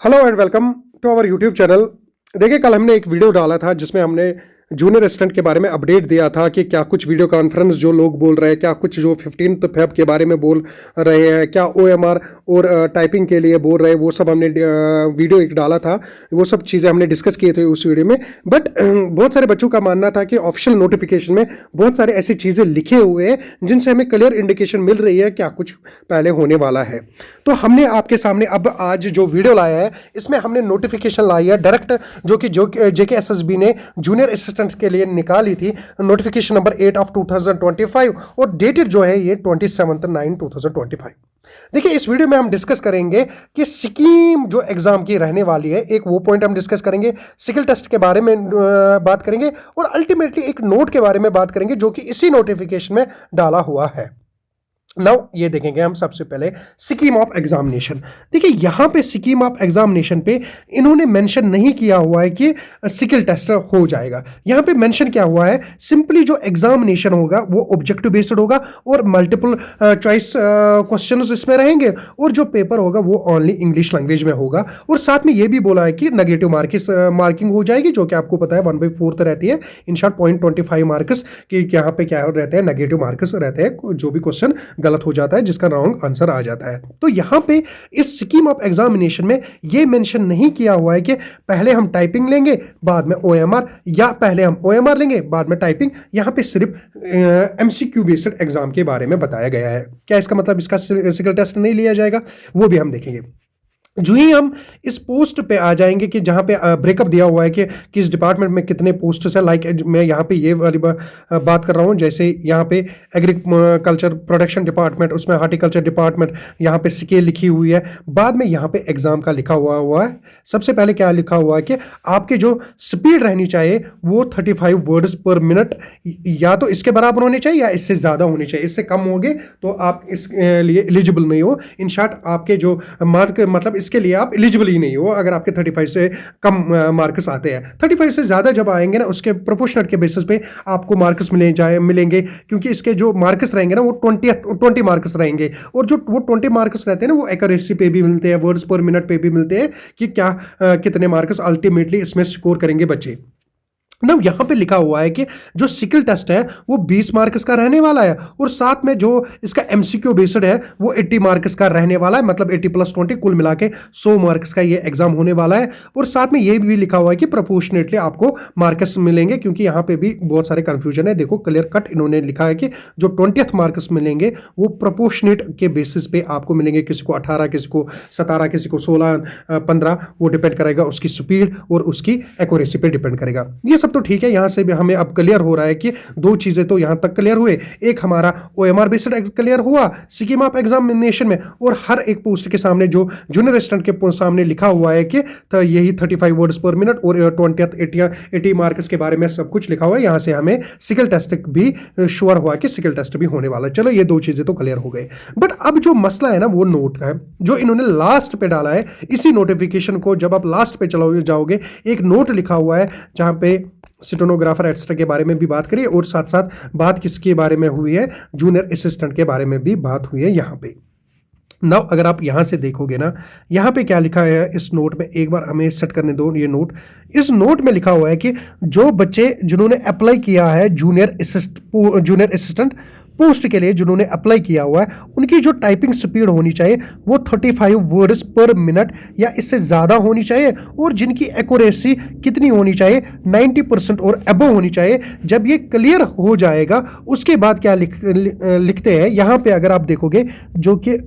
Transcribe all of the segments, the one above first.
Hello and welcome to our YouTube channel. देखिए, कल हमने एक वीडियो डाला था जिसमें हमने जूनियर असिस्टेंट के बारे में अपडेट दिया था कि क्या कुछ वीडियो कॉन्फ्रेंस जो लोग बोल रहे हैं, क्या कुछ जो 15 फेब के बारे में बोल रहे हैं, क्या ओएमआर और टाइपिंग के लिए बोल रहे हैं, वो सब हमने वीडियो एक डाला था। वो सब चीज़ें हमने डिस्कस किए थे उस वीडियो में। बट बहुत सारे बच्चों का मानना था कि ऑफिशियल नोटिफिकेशन में बहुत सारे ऐसी चीज़ें लिखे हुए हैं जिनसे हमें क्लियर इंडिकेशन मिल रही है क्या कुछ पहले होने वाला है। तो हमने आपके सामने अब आज जो वीडियो लाया है इसमें हमने नोटिफिकेशन लाई है डायरेक्ट, जो कि JKSSB ने जूनियर असिस्टेंट के लिए निकाली थी। नोटिफिकेशन नंबर 8 ऑफ 2025 और डेटेड जो है ये 27/9/2025। देखिए, इस वीडियो में हम डिस्कस करेंगे कि स्कीम जो एग्जाम की रहने वाली है, एक वो पॉइंट हम डिस्कस करेंगे, स्किल टेस्ट के बारे में बात करेंगे और अल्टीमेटली एक नोट के बारे में बात करेंगे जो कि इसी नोटिफिकेशन में डाला हुआ है। नाउ ये देखेंगे हम सबसे पहले स्कीम ऑफ एग्जामिनेशन। देखिए, यहां पे स्कीम ऑफ एग्जामिनेशन पे इन्होंने मेंशन नहीं किया हुआ है कि स्किल टेस्ट हो जाएगा। यहां पे मेंशन क्या हुआ है, सिंपली जो एग्जामिनेशन होगा वो ऑब्जेक्टिव बेस्ड होगा और मल्टीपल चॉइस क्वेश्चंस इसमें रहेंगे और जो पेपर होगा वो ओनली इंग्लिश लैंग्वेज में होगा। और साथ में ये भी बोला है कि नेगेटिव मार्किंग हो जाएगी, जो कि आपको पता है 1/4 रहती है। इन शॉर्ट 0.25 मार्क्स की यहाँ पे क्या रहते हैं, नेगेटिव मार्क्स रहते हैं, जो भी क्वेश्चन गलत हो जाता है जिसका रॉन्ग आंसर आ जाता है। तो यहां पे इस स्कीम ऑफ एग्जामिनेशन में यह मेंशन नहीं किया हुआ है कि पहले हम टाइपिंग लेंगे बाद में ओएमआर, या पहले हम ओएमआर लेंगे बाद में टाइपिंग। यहां पे सिर्फ एमसीक्यू बेस्ड एग्जाम के बारे में बताया गया है। क्या इसका मतलब इसका स्किल टेस्ट नहीं लिया जाएगा, वो भी हम देखेंगे। जो ही हम इस पोस्ट पे आ जाएंगे कि जहां पे ब्रेकअप दिया हुआ है कि किस डिपार्टमेंट में कितने पोस्ट है, लाइक मैं यहाँ पे ये वाली बात कर रहा हूँ, जैसे यहाँ पे एग्रीकल्चर प्रोडक्शन डिपार्टमेंट, उसमें हार्टिकल्चर डिपार्टमेंट, यहाँ पे स्केल लिखी हुई है। बाद में यहाँ पे एग्जाम का लिखा हुआ है। सबसे पहले क्या लिखा हुआ है कि आपके जो स्पीड रहनी चाहिए वो 35 वर्ड्स पर मिनट, या तो इसके बराबर होनी चाहिए या इससे ज़्यादा होनी चाहिए। इससे कम होंगे तो आप इसके लिए एलिजिबल नहीं हो। इन शॉर्ट, आपके जो मार्क मतलब इसके लिए आप एलिजिबल ही नहीं हो अगर आपके 35 से कम मार्क्स आते हैं। 35 से ज़्यादा जब आएंगे ना, उसके प्रोपोर्शनल के बेसिस पे आपको मार्क्स मिलेंगे, क्योंकि इसके जो मार्क्स रहेंगे ना वो 20 मार्क्स रहेंगे। और जो वो 20 मार्क्स रहते हैं ना, वो एक्यूरेसी पे भी मिलते हैं, वर्ड्स पर मिनट पे भी मिलते हैं कि क्या कितने मार्क्स अल्टीमेटली इसमें स्कोर करेंगे बच्चे। ना यहाँ पे लिखा हुआ है कि जो स्किल टेस्ट है वो 20 मार्क्स का रहने वाला है और साथ में जो इसका एमसीक्यू बेस्ड है वो 80 मार्क्स का रहने वाला है। मतलब 80 + 20 कुल मिला के 100 मार्क्स का ये एग्जाम होने वाला है। और साथ में ये भी लिखा हुआ है कि प्रोपोर्शनेटली आपको मार्क्स मिलेंगे, क्योंकि यहाँ पे भी बहुत सारे कंफ्यूजन है। देखो, क्लियर कट इन्होंने लिखा है कि जो 20th मार्क्स मिलेंगे वो प्रोपोर्शनेट के बेसिस पे आपको मिलेंगे। किसी को 18, किसी को 17, किसी को 16, 15, वो डिपेंड करेगा उसकी स्पीड और उसकी एक्यूरेसी पे डिपेंड करेगा। ये सब तो ठीक है, यहां से भी हमें अब क्लियर हो रहा है कि दो चीजें तो यहां तक क्लियर हुए। एक हमारा ओएमआर बेस्ड क्लियर हुआ स्कीम ऑफ एग्जामिनेशन में, और हर एक पोस्ट के सामने जो जूनियर असिस्टेंट के सामने लिखा हुआ है कि यही 35 वर्ड्स पर मिनट और 80 मार्क्स के बारे में सब कुछ लिखा हुआ है। यहां से हमें स्किल टेस्ट भी श्योर हुआ कि स्किल टेस्ट भी होने वाला है। चलो, ये दो चीजें तो क्लियर हो गए। बट अब जो मसला है ना, वो नोट का है जो इन्होंने लास्ट पे डाला है। इसी नोटिफिकेशन को जब आप लास्ट पे चलाओगे जाओगे, एक नोट लिखा हुआ है जहां पे स्टेनोग्राफर एक्स्ट्रा के बारे में भी बात करिए और साथ साथ बात किसके बारे में हुई है, जूनियर असिस्टेंट के बारे में भी बात हुई है यहाँ पे। नाउ अगर आप यहाँ से देखोगे ना, यहाँ पे क्या लिखा है इस नोट में, एक बार हमें सेट करने दो ये नोट। इस नोट में लिखा हुआ है कि जो बच्चे जिन्होंने अप्लाई किया है जूनियर असिस्टेंट पोस्ट के लिए, जिन्होंने अप्लाई किया हुआ है, उनकी जो टाइपिंग स्पीड होनी चाहिए वो 35 वर्ड्स पर मिनट या इससे ज़्यादा होनी चाहिए, और जिनकी एक्यूरेसी कितनी होनी चाहिए, 90% और अबव होनी चाहिए। जब ये क्लियर हो जाएगा उसके बाद क्या लिखते हैं यहाँ पे, अगर आप देखोगे, जो कि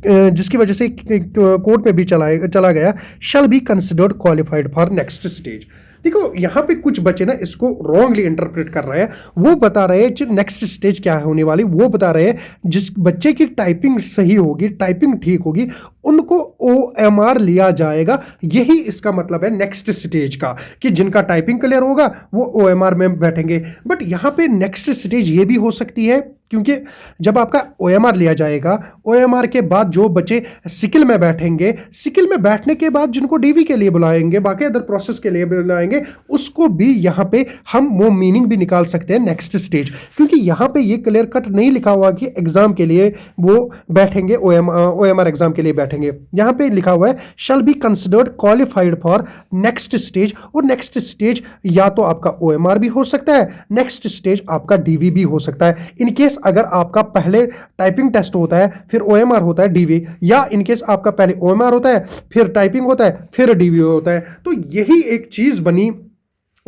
जिसकी वजह से कोर्ट में भी चला गया, shall be considered qualified for next stage. देखो, यहाँ पे कुछ बच्चे ना इसको रॉन्गली इंटरप्रेट कर रहे हैं। वो बता रहे हैं नेक्स्ट स्टेज क्या होने वाली, वो बता रहे हैं जिस बच्चे की टाइपिंग सही होगी, टाइपिंग ठीक होगी, उनको ओएमआर लिया जाएगा। यही इसका मतलब है नेक्स्ट स्टेज का, कि जिनका टाइपिंग क्लियर होगा वो ओएमआर में बैठेंगे। बट यहाँ पे नेक्स्ट स्टेज ये भी हो सकती है, क्योंकि जब आपका ओएमआर लिया जाएगा, ओएमआर के बाद जो बच्चे स्किल में बैठेंगे, स्किल में बैठने के बाद जिनको डीवी के लिए बुलाएंगे, बाकी अदर प्रोसेस के लिए बुलाएंगे, उसको भी यहाँ पे हम वो मीनिंग भी निकाल सकते हैं नेक्स्ट स्टेज। क्योंकि यहाँ पे ये क्लियर कट नहीं लिखा हुआ कि एग्जाम के लिए वो बैठेंगे, ओएमआर एग्जाम के लिए बैठेंगे। बैठेंगे। यहाँ पे लिखा हुआ है shall be considered qualified for next stage, और नेक्स्ट स्टेज या तो आपका OMR भी हो सकता है, नेक्स्ट स्टेज आपका DV भी हो सकता है। इन केस अगर आपका पहले टाइपिंग टेस्ट होता है फिर OMR होता है DV, या इन केस आपका पहले OMR होता है फिर टाइपिंग होता है फिर DV होता है, तो यही एक चीज बनी,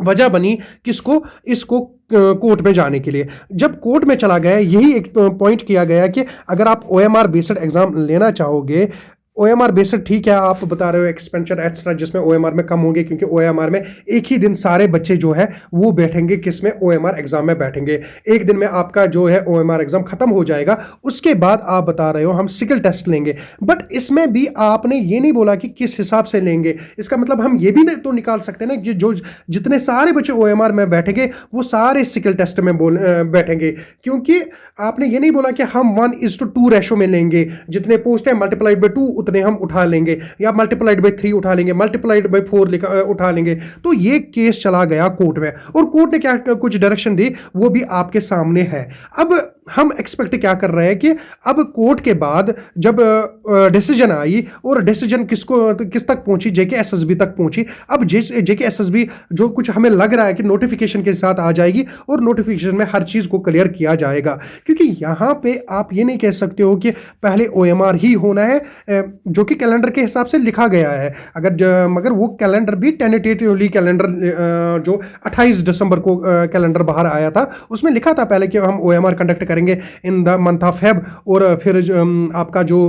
वजह बनी किसको, इसको कोर्ट में जाने के लिए। जब कोर्ट में चला गया यही एक पॉइंट किया गया कि अगर आप OMR बेस्ड एग्जाम लेना चाहोगे, OMR बेस्ड ठीक है, आप बता रहे हो एक्सपेंचर एक्स्ट्रा जिसमें OMR में कम होंगे, क्योंकि OMR में एक ही दिन सारे बच्चे जो है वो बैठेंगे, किसमें, OMR एग्जाम में बैठेंगे। एक दिन में आपका जो है OMR एग्जाम खत्म हो जाएगा, उसके बाद आप बता रहे हो हम सिकल टेस्ट लेंगे। बट इसमें भी आपने ये नहीं बोला कि किस हिसाब से लेंगे। इसका मतलब हम ये भी नहीं तो निकाल सकते ना कि जो जितने सारे बच्चे OMR में बैठेंगे वो सारे सिकल टेस्ट में बैठेंगे, क्योंकि आपने ये नहीं बोला कि हम 1:2 रेशो में लेंगे, जितने पोस्ट है मल्टीप्लाइड बाय 2 उतने हम उठा लेंगे, या मल्टीप्लाइड बाय 3 उठा लेंगे, मल्टीप्लाइड बाय 4 उठा लेंगे। तो ये केस चला गया कोर्ट में, और कोर्ट ने क्या कुछ डायरेक्शन दी वो भी आपके सामने है। अब हम एक्सपेक्ट क्या कर रहे हैं कि अब कोर्ट के बाद जब डिसीजन आई, और डिसीजन किस तक पहुंची, JKSSB तक पहुंची। अब JKSSB जो कुछ हमें लग रहा है कि नोटिफिकेशन के साथ आ जाएगी, और नोटिफिकेशन में हर चीज को क्लियर किया जाएगा, क्योंकि यहां पे आप ये नहीं कह सकते हो कि पहले OMR ही होना है, जो कि कैलेंडर के हिसाब से लिखा गया है। मगर वो कैलेंडर भी टेंटेटिवली कैलेंडर जो 28 दिसंबर को कैलेंडर बाहर आया था, उसमें लिखा था पहले कि हम OMR कंडक्ट करेंगे in the month of Feb, और फिर आपका जो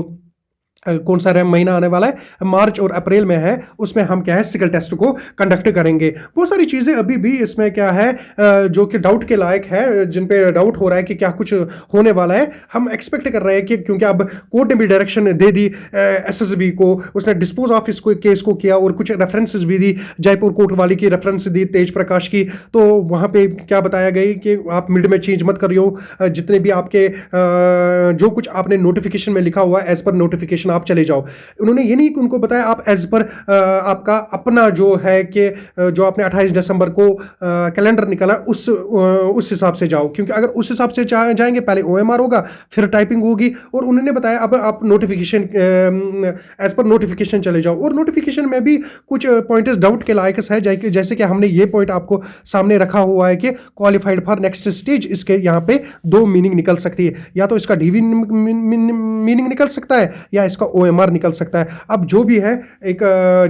कौन सा महीना आने वाला है, मार्च और अप्रैल में है, उसमें हम क्या है सिकल टेस्ट को कंडक्ट करेंगे। बहुत सारी चीजें अभी भी इसमें क्या है जो कि डाउट के लायक है, जिन पे डाउट हो रहा है कि क्या कुछ होने वाला है। हम एक्सपेक्ट कर रहे हैं कि क्योंकि अब कोर्ट ने भी डायरेक्शन दे दी SSB को, उसने डिस्पोज ऑफ इसको केस को किया, और कुछ रेफरेंसेस भी दी, जयपुर कोर्ट वाली की रेफरेंस दी तेज प्रकाश की, तो वहां पे क्या बताया गया कि आप मिड में चेंज मत करियो, जितने भी आपके जो कुछ आपने नोटिफिकेशन में लिखा हुआ है एज पर नोटिफिकेशन आप चले जाओ। उन्होंने ये नहीं कि उनको बताया आप एज पर आपका अपना जो है कि जो आपने 28 दिसंबर को कैलेंडर निकाला उस हिसाब से जाओ, क्योंकि अगर उस हिसाब से जाएंगे पहले OMR होगा फिर टाइपिंग होगी, और उन्होंने बताया अब आप नोटिफिकेशन एज पर नोटिफिकेशन चले जाओ। और नोटिफिकेशन में भी कुछ पॉइंट्स डाउट के लायक है, जैसे कि हमने ये पॉइंट आपको सामने रखा हुआ है कि क्वालिफाइड फॉर नेक्स्ट स्टेज, इसके यहाँ पे 2 मीनिंग निकल सकती है, या तो इसका DV मीनिंग निकल सकता है या इसका OMR निकल सकता है। अब जो भी है एक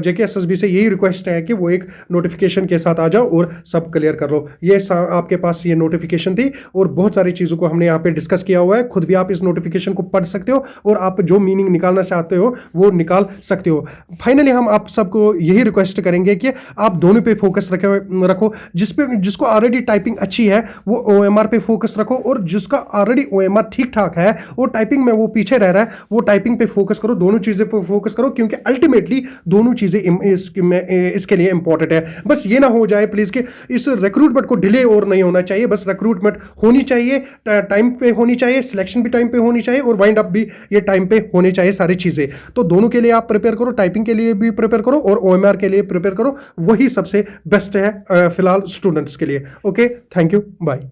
JKSSB से यही रिक्वेस्ट है कि वो एक नोटिफिकेशन के साथ आ जाओ और सब क्लियर कर लो। ये आपके पास ये नोटिफिकेशन थी, और बहुत सारी चीज़ों को हमने यहाँ पे डिस्कस किया हुआ है, खुद भी आप इस नोटिफिकेशन को पढ़ सकते हो, और आप जो मीनिंग निकालना चाहते हो वो निकाल सकते हो। फाइनली हम आप सबको यही रिक्वेस्ट करेंगे कि आप दोनों पे फोकस रखो, जिसको ऑलरेडी टाइपिंग अच्छी है वो OMR पे फोकस रखो, और जिसका ऑलरेडी OMR ठीक ठाक है और टाइपिंग में वो पीछे रह रहा है वो टाइपिंग पे फोकस करो, दोनों चीजें पे फोकस करो, क्योंकि अल्टीमेटली दोनों चीजें इसके लिए इंपॉर्टेंट है। बस ये ना हो जाए प्लीज कि इस रिक्रूटमेंट को डिले और नहीं होना चाहिए, बस रिक्रूटमेंट होनी चाहिए, टाइम पे होनी चाहिए, सिलेक्शन भी टाइम पे होनी चाहिए, और वाइंड अप भी ये टाइम पे होने चाहिए सारी चीजें। तो दोनों के लिए आप प्रिपेयर करो, टाइपिंग के लिए भी प्रिपेयर करो और OMR के लिए प्रिपेयर करो, वही सबसे बेस्ट है फिलहाल स्टूडेंट्स के लिए। Okay, thank you, bye.